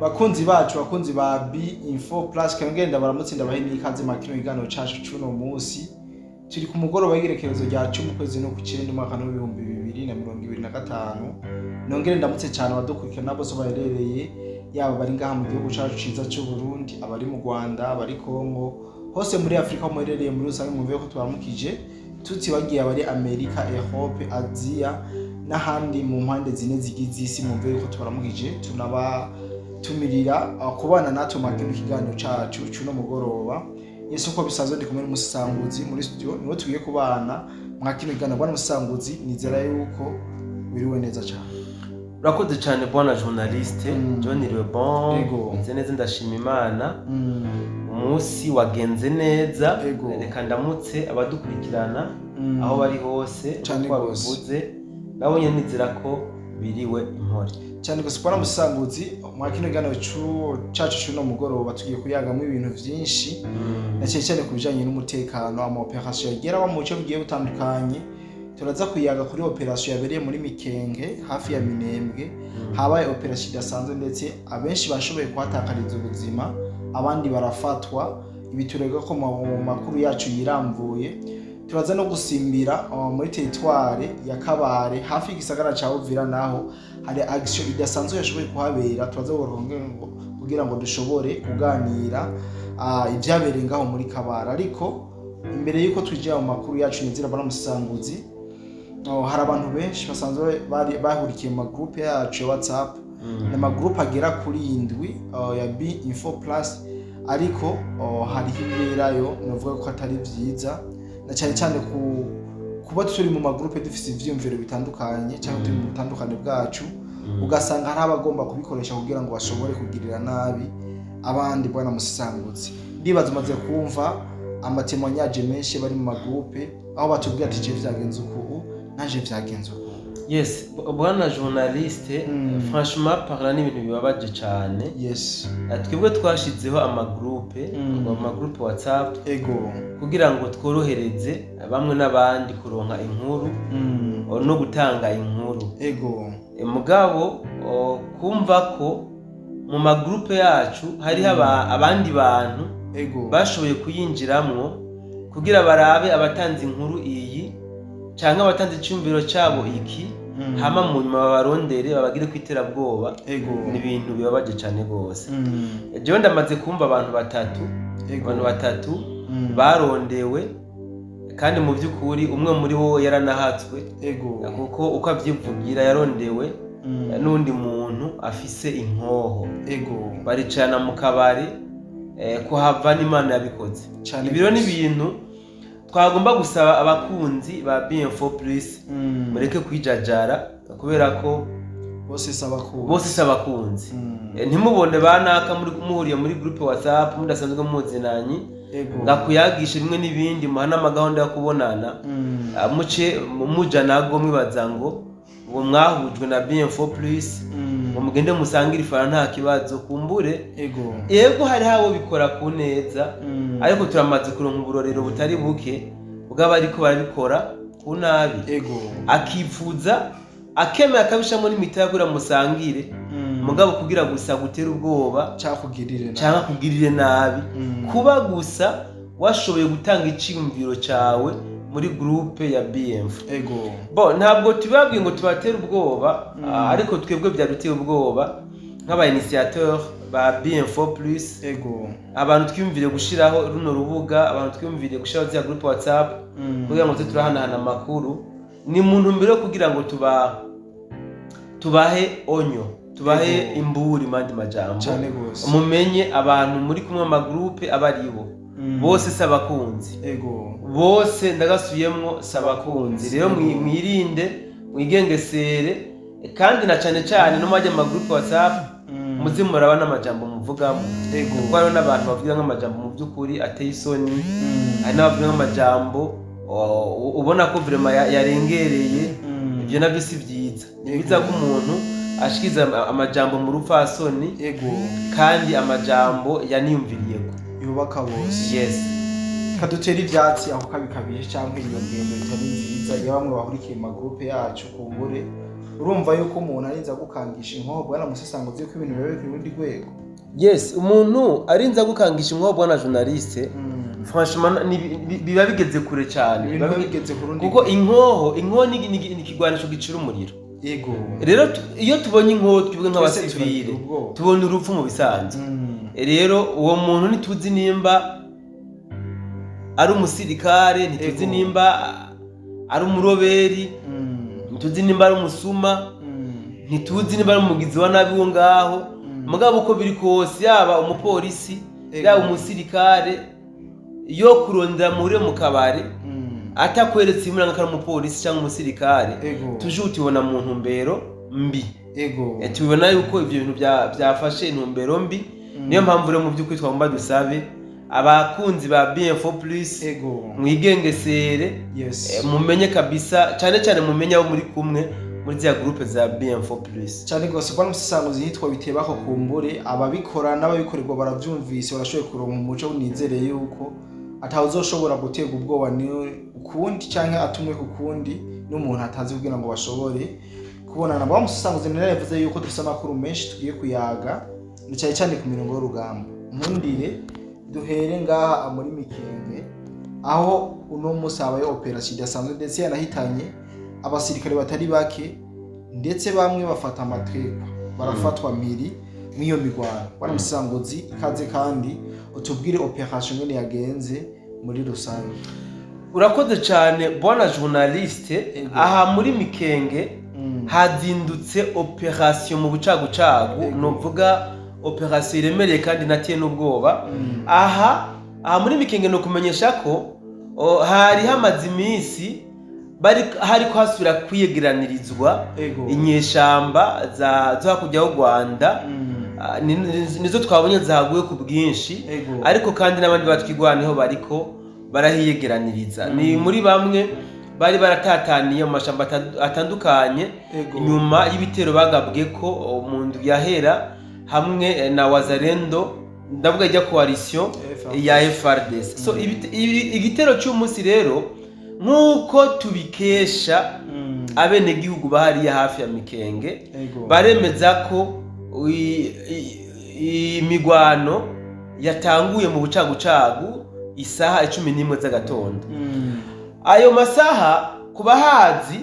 Bakunzi bacu bakunzi ba B-Info Plus kangenda baramutsinda bahe n'ikaze makino igano cacu cuno musi turi ku mugoroba w'igerekerezo rya 10 kwezi no kucenda umwaka wa 2025 nongere ndamutse cyane abadukurikirana bose baherereye yaba bari ngaha mu gihugu cacu ciza cy'u Burundi abari mu Rwanda abari Kongo hose muri Afrika muherereye muri rusange mumve ko twaramukije tutibagiye abari Amerika Europe Asia n'ahandi mu mpande zine zigize isi mumve ko twaramukije tumirira kubana natwe makino kiganiro cacu cuno mugoroba Yesu ko bisazo ndi kumwe n'umusanguzi muri studio niwe tugiye kubana mwakino kiganiro bwana musanguzi nizera yuko biriwe neza cyane. Urakoze cyane bwana journaliste John Lebon nze neza ndashima Imana umunsi wagenze neza reka ndamutse abadukurikirana aho bari hose twabivuze nabonye nizera ko biriwe impore cyane ko sipora musanguzi mwakino kiganiro cacu cuno mugoroba tugiye kuyagamo ibintu vyinshi na cyane kubijanye n'umutekano ama operation yagera mu bice bigiye bitandukanye turaza kuyaga kuri operation yabereye muri Mikenge hafi ya Minembwe habaye operation idasanzwe ndetse abenshi bashoboye kwatakariza ubuzima abandi barafatwa ibiturega ko mu makuru yacu yiramvuye turaza no gusimbira muri territoire ya Kabare hafi y'igisagara ca Uvira naho hari action idasanzwe yashoboye kuhabera turaza kugira ngo dushobore kuganira ivyabereye ngaho muri Kabare ariko imbere yuko twijya mu makuru yacu nizira bana musanguzi hari abantu benshi basanzwe bahurikiye mu groupe yacu ya WhatsApp na groupe agera kuri 7 ya B-Info Plus ariko hari hiberayo navuga ko atari vyiza na cyane cyane kuba turi mu groupe dufise ivyumviro bitandukanye cyangwa turi mu butandukane bwacu ugasanga hari abagomba kubikoresha kugira ngo bashobore kugirira nabi abandi bwana musanguzi ndibaza umaze kumva amatemonyage menshi bari mu groupe aho batubwira ati je vyagenze uko naje vyagenze uko. Yes bwana journaliste franchement parlant n'ibintu bibabaje cyane. Yes twebwe twashizeho amagroupe WhatsApp kugira ngo tworohereze bamwe n'abandi kuronka inkuru no gutanga inkuru mugabo kumva ko mu magroupe yacu hari abandi bantu bashoboye kuyinjiramwo kugira barabe abatanze inkuru iyi cyangwa abatanze icyumviro cyabo iki hama mu nyuma babarondere babagire kwiterabwoba ni ibintu bibabaje cyane gose. Jewe ndamaze kumva abantu batatu barondewe kandi mu by'ukuri umwe muri bo yaranahatswe kuko uko avyivugira yarondewe n'undi muntu afise inkoho baricana mu kabari kuhava n'Imana yabikoze. Ibiro ni ibintu twagomba gusaba abakunzi ba B-Info Plus mureke kwijajara kubera ko bose sabakunzi ntimubone banaka muri kumuhuriye muri groupe WhatsApp mudasanzwe muzinanyi ngakuyagisha rimwe n'ibindi muhana amagahunda yo kubonana muce muja nago mwibaza ngo uwo mwahujwe na B-Info Plus mugende musangira ifara nta kibazo kumbure yego hari habo bikora ku neza ariko turamaze kuronka uburorero butari buke bwaba ariko barabikora ku nabi akifuza akeme akabishamo n'imitagura musangire mugabo kugira gusa gutera ubwoba cyangwa kugirire nabi kuba gusa washoboye gutanga iciyumviro cawe muri groupe ya B-Info. Ntabwo tubabwiye ngo tubatera ubwoba ariko twebwe byaduteye ubwoba nk'aba initiateur ba B-Info Plus abantu twiyumvire gushiraho runo rubuga abantu twiyumvire gushiraho za groupe WhatsApp kugira ngo turahanahana amakuru ni muntu mbere yo kugira ngo tubahe onyo tubahe imburi mandi majambo mumenye abantu muri kumwe amagroupe abaribo bose sabakunzi bose ndagasubiyemwo sabakunzi rero mwirinde mwigengesere kandi na cyane cyane no majya amagroupe WhatsApp muzi muraba n'amajambo muvugamo kuko hariho n'abantu bavuga nk'amajambo mu by'ukuri ateye isoni hari n'abavuga nk'amajambo ubona ko vraiment yarengereye ibyo nabyo si byiza biza ko umuntu ashikiza amajambo mu rupfasoni kandi amajambo yaniyumviriyeko yubaka bose kadutera ivyatsi aho kabikabije cyangwa iyo ngendo itari nziza ya bamwe bahurikiye mu groupe yacu kumbure urumva yuko umuntu arinza gukangisha inkoho bwana Musesangozi yuko ibintu biba biri kurundi rwego. Yes, umuntu arinza gukangisha inkoho bwana journaliste franchement biba bigeze kure cyane, biba bigeze kurundi kuko inkoho ni ikigwanisho gicira umuriro. Yego rero iyo tubonye inkoho twebwe nk'abasivile tubona urupfu mu bisanzwe. Rero uwo muntu ntituzi nimba ari umusirikare, ntituzi nimba ari umuroberi, ntituzi nimba ari umusuma, ntituzi nimba ari umugizi wa nabi wo ngaho. Mugabo uko biri kose, yaba umupolisi yaba umusirikare, yo kurondera muri mu kabare atakweretse imuranga ko ari umupolisi cyangwa umusirikare, tuje utibona mu ntumbero mbi. Tubibona yuko ibyo bintu byafashe intumbero mbi. Niyo mpamvu rero mu by'ukuri twagomba dusabe abakunzi ba Bien-Info Plus mwigengesere, mumenye kabisa, cyane cyane mumenye abo muri kumwe muri za groupe za Bien-Info Plus. Cyane gose kwa Musesangozi hitwa bitebako kumbure, ababikora n'ababikorerwa baravyumvise, barashoboye kuronka umuco unizereye yuko atawuzoshobora gutega ubwoba ni ukundi canke atumwe ku kundi n'umuntu atazi kugira ngo bashobore kubonana. Bwa Musesangozi nari yavuze yuko dufite amakuru menshi tugiye kuyaga, cyane cyane ku mirongo y'urugamba. Nkundire duhere ngaha muri Mikenge, aho uno munsi habaye operation idasanzwe ndetse yanahitanye abasirikare batari bake, ndetse bamwe bafata amatwekwa barafatwa mpiri mwiyo migwano. Bwana Musesangozi ikaze kandi utubwire operation ngene yagenze muri rusange. Urakoze cyane bwana journaliste. Aha muri Mikenge hazindutse operation mu bucagucagu, novuga operation iremereye kandi natiye n'ubwoba. Aha muri Mikenge no kumenyesha ko hari hamaze iminsi hari kwasubira kwiyegeranirizwa inyeshamba zo hakujya y'u Rwanda, nizo twabonye zaguye ku bwinshi, ariko kandi n'abandi batwigwaniho bariko barahiyegeraniriza. Ni muri bamwe bari baratataniye mu mashamba atandukanye nyuma y'ibitero bagabwe ko mu ndwi yahera hamwe na Wazalendo, ndavuga ijya coalition ya FARDC. So igitero cy'umunsi rero nkuko tubikesha abene gihugu bahari ya hafi ya Mikenge, baremeza ko imigwano yatanguye mu bucagucagu isaha 11 z'agatondo. Ayo masaha kubahazi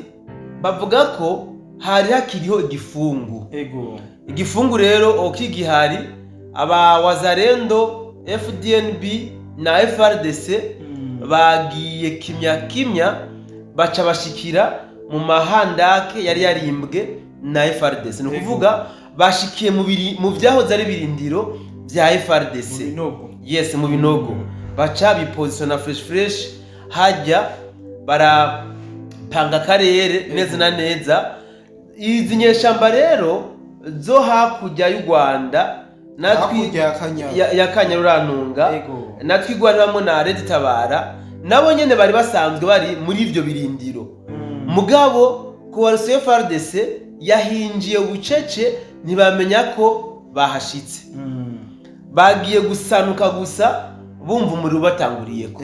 bavuga ko hari hakiriho igifungu. Igifungu rero okigihari, aba Wazalendo, FDNB na FARDC bagiye kimya baca bashikira mu mahandake yari yarimbwe na FARDC. No kuvuga bashikiye mu byahoze ari birindiro bya FARDC. Yes, mu binogo baca bipositiona fresh hajya barapanga karere neza na neza. Izi nyeshamba rero zo hakujya y'u Rwanda natwi ya Kanyarurantunga, natwigwaniramo na Red Tabara, nabo nyene bari basanzwe bari muri ivyo birindiro. Mugabo coalition FARDC yahinjiye bucece, ntibamenya ko bahashitse. Bagiye gusanuka gusa bumva umuriro batanguriyeko.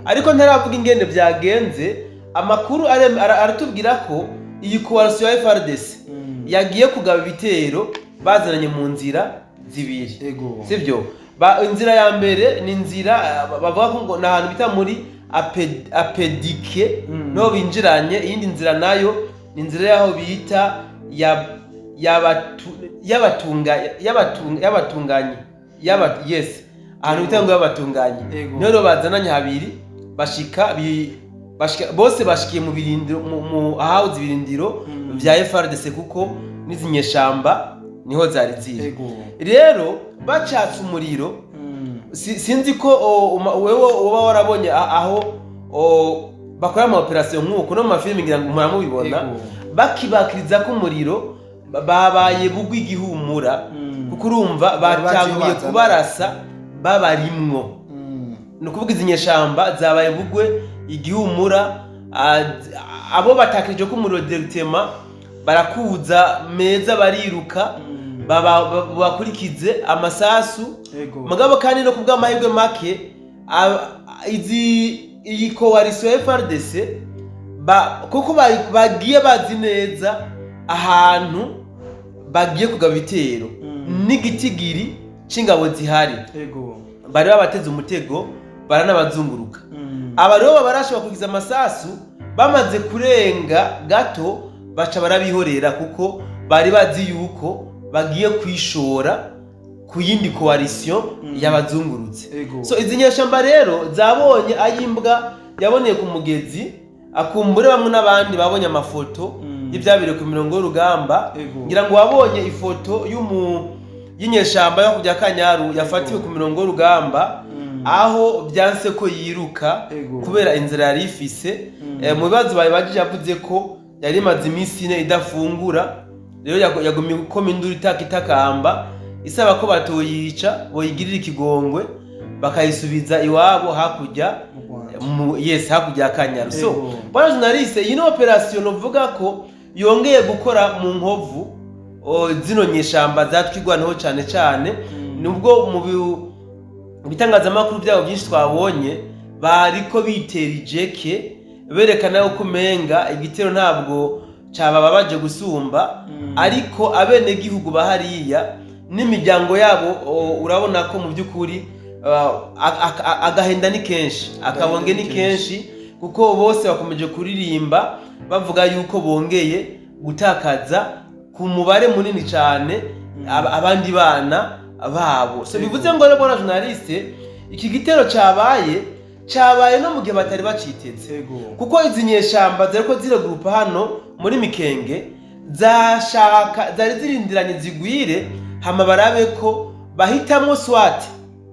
Ariko ntaravuga ingene byagenze, amakuru aratubwira ko iyi coalition ya FARDC yagiye kugaba ibitero bazananye mu nzira zibiri. Sivyo? Inzira ya mbere ni inzira bavuga ko ngo nahantu bita muri apedike no binjiranye. Iyindi nzira nayo ni inzira yaho bita y'abatunganyi ahantu bita ngo y'abatunganyi. Nero bazananye habiri bashika bose bashikiye mu birindiro mu ahawuzi birindiro vya FARDC, kuko nizinyeshamba niho zari ziri. Rero bacatse umuriro, sinzi ko wewe uba warabonye aho bakora ama operation nk'uko no mu mafilimi ngira ngo muramubibona, bakibakiriza ko umuriro babaye bugwi igihumura, kuko urumva batanguye kubarasa babarimwo. No kuvuga izinyeshamba zabaye bugwe igihumura, abo batakirije ko umuriro directement barakuza meza bariruka bakurikize amasasu. Mugabo kandi no kubwa amahirwe make iyi coalition ya FARDC kuko bagiye bazi neza ahantu bagiye kugaba ibitero n'igitigiri c'ingabo zihari bari babateze umutego baranabazunguruka. Aba rero barashobora kugiza amasasu bamaze kurenga gato baca barabihorera kuko bari bazi yuko bagiye kwishora ku yindi coalition y'abazungurutse. So izi nyeshamba rero zabonye ayimbwa yaboneye ku mugezi, akumbure bamwe n'abandi babonye amafoto y'ivyabire ku mirongo y'urugamba, ngira ngo wabonye ifoto y'inyeshamba yo kujya Kanyaru yafatiwe ku mirongo y'urugamba aho byanse ko yiruka kubera inzira yari ifise. Mu bibazo bari bagije yavuze ko yari imaze iminsi ine idafungura, rero yagumye gukoma induru itakamba isaba ko batoyica boyigirira ikigongwe bakayisubiza iwabo hakurya hakurya Kanyaru. So bwana journaliste, iyi no operation novuga ko yongeye gukora mu nkovu zino nyeshamba zatwigwanaho cyane cyane, nubwo mu bitangazamakuru byabo byinshi twabonye bariko bitera ijeke berekana yuko umenga igitero ntabwo cabababaje gusumba, ariko abene gihugu bahariya n'imiryango yabo urabona ko mu by'ukuri agahenda ni kenshi, akabonge ni kenshi, kuko bose bakomeje kuririmba bavuga yuko bongeye gutakaza ku mubare munini cyane abandi bana babo. So bivuze ngo rero bwana journaliste, iki gitero cyabaye no mu gihe batari baciteze, kuko izi nyeshamba ziriko ziregurupa hano muri Mikenge zari zirindiranye zigwire hama barabe ko bahitamo swat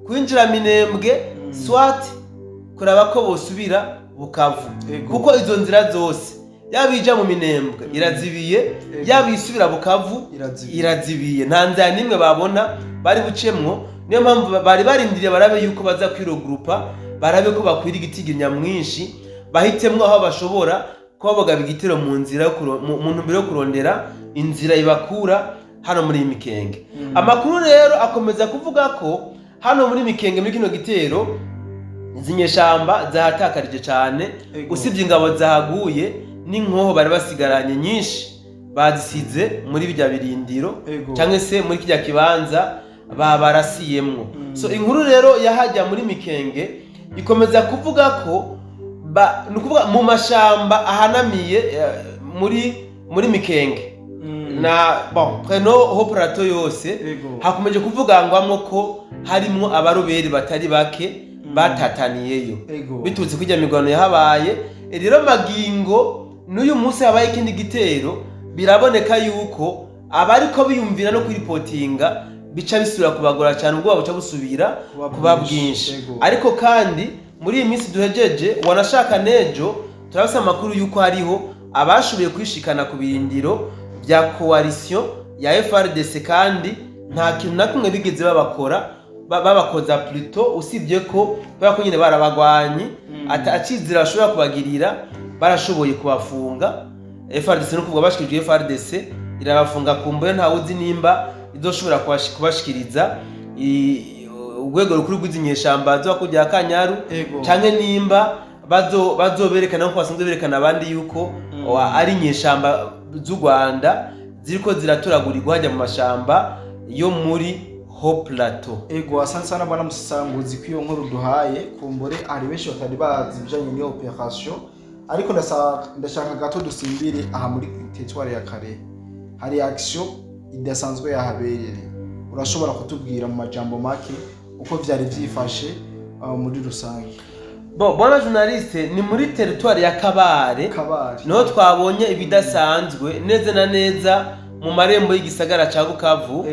kwinjira Minembwe, swat kuraba ko bosubira Bukavu, kuko izo nzira zose yabija mu Minembwe irazibiye, yabisubira Bukavu irazibiye, nta nzira nimwe babona bari bucemwo. Niyo mpamvu bari barindiriye barabe yuko baza kwirogrupa, barabe ko bakwira igitigi nyamwinshi, bahitemwo aho bashobora kuba bagaba igitero mu nzira mu ntumbero yo kurondera inzira ibakura hano muri Mikenge. Amakuru rero akomeza kuvuga ko hano muri Mikenge muri kino gitero izi nyeshamba zahatakarije cyane, usibye ingabo zahaguye n'inkoho bari basigaranye nyinshi bazisize muri bijya birindiro cyangwa se muri kijya kibanza babarasiyemwo. So inkuru rero yahajya muri Mikenge ikomeza kuvuga ko nukuvuga mu mashamba ahanamiye muri Mikenge na preno ho plateau yose hakomeje kuvugangwamo ko harimo abaroberi batari bake batataniyeyo bitutse kujya migwano yahabaye. Rero magingo n'uyu munsi habaye ikindi gitero, biraboneka yuko abariko biyumvira no kuripotinga bica bisubira kubagora cyane, ubwo babuca busubira kuba bwinshi. Ariko kandi muri iyi minsi duhejeje wanashaka nejo turabasa amakuru yuko hariho abashoboye kwishikana ku birindiro bya coalition ya FRDC, kandi nta kintu na kumwe bigeze babakoza plutôt, usibye ko bako nyine barabagwanyi atacizira bashobora kubagirira, barashoboye kubafunga. FRDC no kuvuga bashikije FRDC irabafunga kumbuye, nta uzi nimba izoshobora kubashikiriza urwego rukuru rw'izinyeshamba zo kujya Kanyaru canke nimba bazoberekana ko basanzwe berekana abandi yuko ari nyeshamba z'u Rwanda ziriko ziraturagurirwa hajya mu mashamba yo muri ho plateau. Asante sana bwana musanguzi kwiyo nkuru duhaye, kumbure ari benshi batari bazi bijanye n'iyo operation, ariko ndashaka gato dusimbire aha muri territoire ya Kare hari action idasanzwe yahabereye. Urashobora kutubwira mu majambo make uko vyari vyifashe muri rusange? Bwana journaliste, ni muri territoire ya Kabare no twabonye ibidasanzwe neza na neza mu marembo y'igisagara ca Bukavu.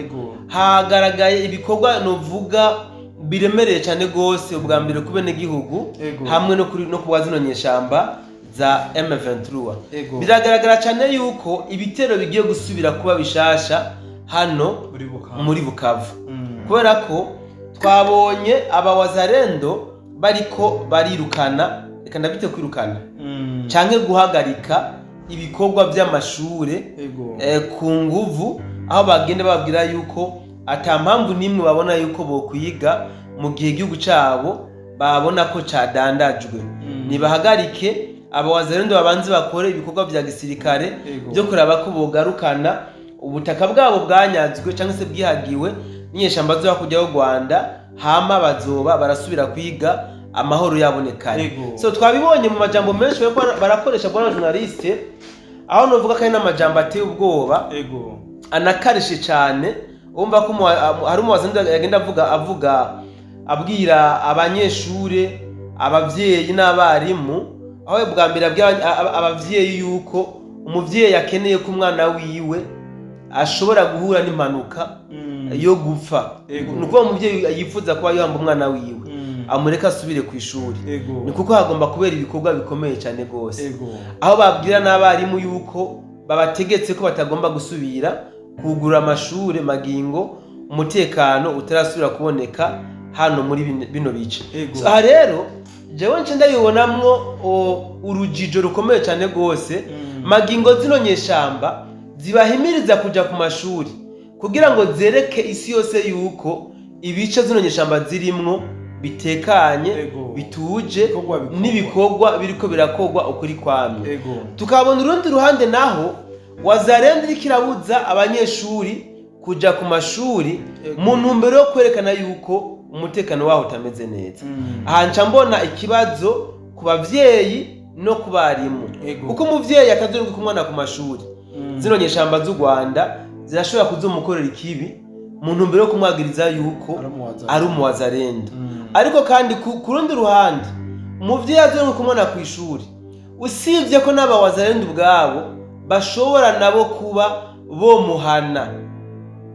Hagaragaye ibikorwa novuga biremereye cyane gose, ubwa mbere kubene gihugu hamwe no kuba zino nyeshamba za M23. Biragaragara cyane yuko ibitero bigiye gusubira kuba bishasha hano muri Bukavu, kubera ko twabonye abawazarendo bariko barirukana, reka ndabite kwirukana canke guhagarika ibikorwa by'amashure ku nguvu, aho bagenda babwira yuko ata mpamvu nimwe babona yuko bokwiga mu gihe igihugu cabo babona ko cadandajwe, nibahagarike aba wazalendo babanze bakore ibikorwa vya gisirikare byo kuraba ko bogarukana ubutaka bwabo bwanyazwe cyangwa se bwihagiwe n'inyeshamba zo kujya y'u Rwanda, hama bazoba barasubira kwiga amahoro yabonekanye. So twabibonye mu majambo menshi barakoresha bwana journaliste, aho novuga ko ari n'amajambo ateye ubwoba anakarishe cyane. Umva ko hari umwazindi yagenda abwira abanyeshure, abavyeyi n'abarimu, aho bwa mbere abavyeyi yuko umuvyeyi akeneye ko umwana wiwe ashobora guhura n'impanuka yo gupfa, nuko umuvyeyi yifuza kuba yamba umwana wiwe amureka asubire ku ishuri, ni kuko hagomba kubera ibikorwa bikomeye cyane gose, aho babwira n'abarimu yuko babategetse ko batagomba gusubira kugura amashure magingo umutekano utarasubira kuboneka hano muri bino bice. Aha rero jewe nce ndabibonamwo urujijo rukomeye cyane gose, magingo zino nyeshamba zibahimiriza kuja ku mashuri kugira ngo zereke isi yose yuko ibice zino nyeshamba zirimwo bitekanye, bituje, n'ibikorwa biriko birakogwa ukuri kwamye. Tukabona urundi ruhande naho wazalendo ikirabuza abanyeshuri kuja ku mashuri mu ntumbero yo kwerekana yuko umutekano waho utameze neza. Aha nca mbona ikibazo ku bavyeyi no ku barimu, kuko umuvyeyi akazunguka ku mwana ku mashuri, zino nyeshamba z'u Rwanda zirashobora kuzumukorera ikibi mu ntumbero yo kumwagiriza yuko ari umuwazalendo. Ariko kandi ku rundi ruhande umuvyeyi azunguka ku mwana ku ishuri, usibye ko n'abawazalendo ubwabo bashobora nabo kuba bomuhana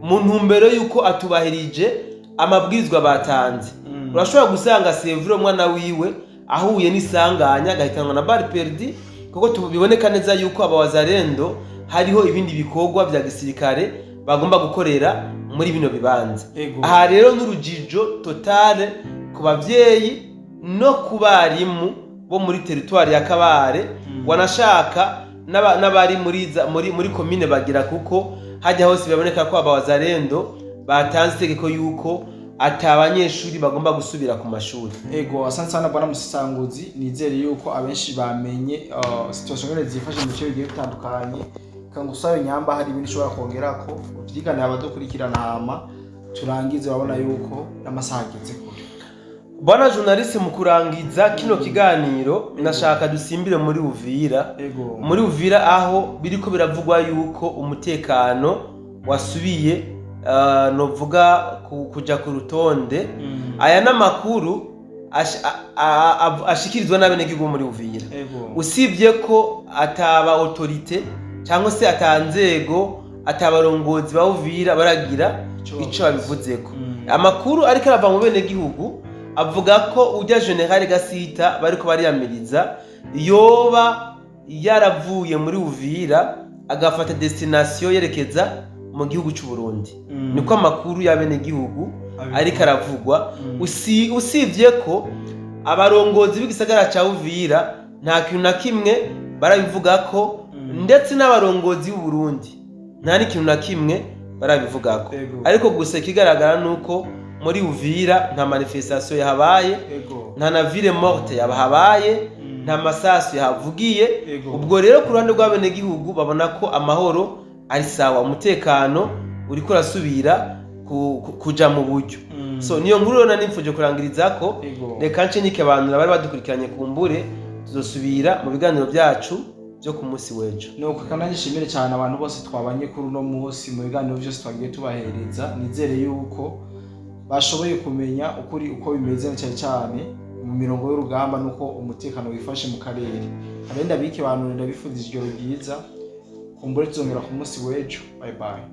mu ntumbero yuko atubahirije amabwirizwa batanze. Urashobora gusanga sevuro umwana wiwe ahuye n'isanganya agahitanwa na bari perdi, kuko tubiboneka neza yuko abawazalendo hariho ibindi bikorwa vya gisirikare bagomba gukorera muri bino bibanza. Aha rero n'urujijo totale ku bavyeyi no ku barimu bo muri territoire ya Kabare, wanashaka n'abari muri komine Bagira, kuko hajya hose biboneka ko abawazalendo batanze itegeko yuko atabanyeshuri bagomba gusubira ku mashuri. Asante sana bwana Musisanguzi, nizere yuko abenshi bamenye situation ngene zifashe mu bice bigiye bitandukanye. Kangusabe nyamba hari ibintu ushobora kongera ko uvyigane abadukurikirana, hama turangize babona yuko n'amasaha ageze kure. Bwana journaliste, mu kurangiza kino kiganiro nashaka dusimbire muri Uvira. Muri Uvira aho biriko biravugwa yuko umutekano wasubiye novuga kuja ku rutonde. Aya n'amakuru ashikirizwa n'abenegihugu muri Uvira, usibye ko ataba autorite cyangwa se atanzego, atabarongozi ba Uvira baragira ico babivuzeko. Amakuru ariko arava mu benegihugu avuga ko ujya General Gasita bariko bariyamiriza yoba yaravuye muri Uvira agafata destination yerekeza mu gihugu cy'u Burundi. Niko amakuru y'abenegihugu ariko aravugwa. Usibye ko abarongozi b'igisagara ca Uvira nta kintu na kimwe barabivuga ko, ndetse n'abarongozi b'u Burundi nta n'ikintu na kimwe barabivugako. Ariko gusa ikigaragara nuko muri Uvira nta manifestation yahabaye, nta na ville morte yabahabaye, nta masasu yahavugiye. Ubwo rero ku ruhande rw'abenegihugu babona ko amahoro ari sawa, umutekano uriko urasubira kuja mu buryo. So niyo nkuru rero nanimfuje kurangirizako. Reka nce nike abantu bari badukurikiranye kumbure, tuzosubira mu biganiro byacu byo ku munsi w'ejo. Nuko kandi nishimire cyane abantu bose twabanye kuri uno munsi mu biganiro byose twagiye tubahereza. Nizere yuko bashoboye kumenya ukuri uko bimeze cyane cyane mu mirongo y'urugamba nuko umutekano wifashe mu karere. Abenda biki abantu ndabifundije ijoro ryiza, kumbure tuzongera ku munsi w'ejo. Bye bye.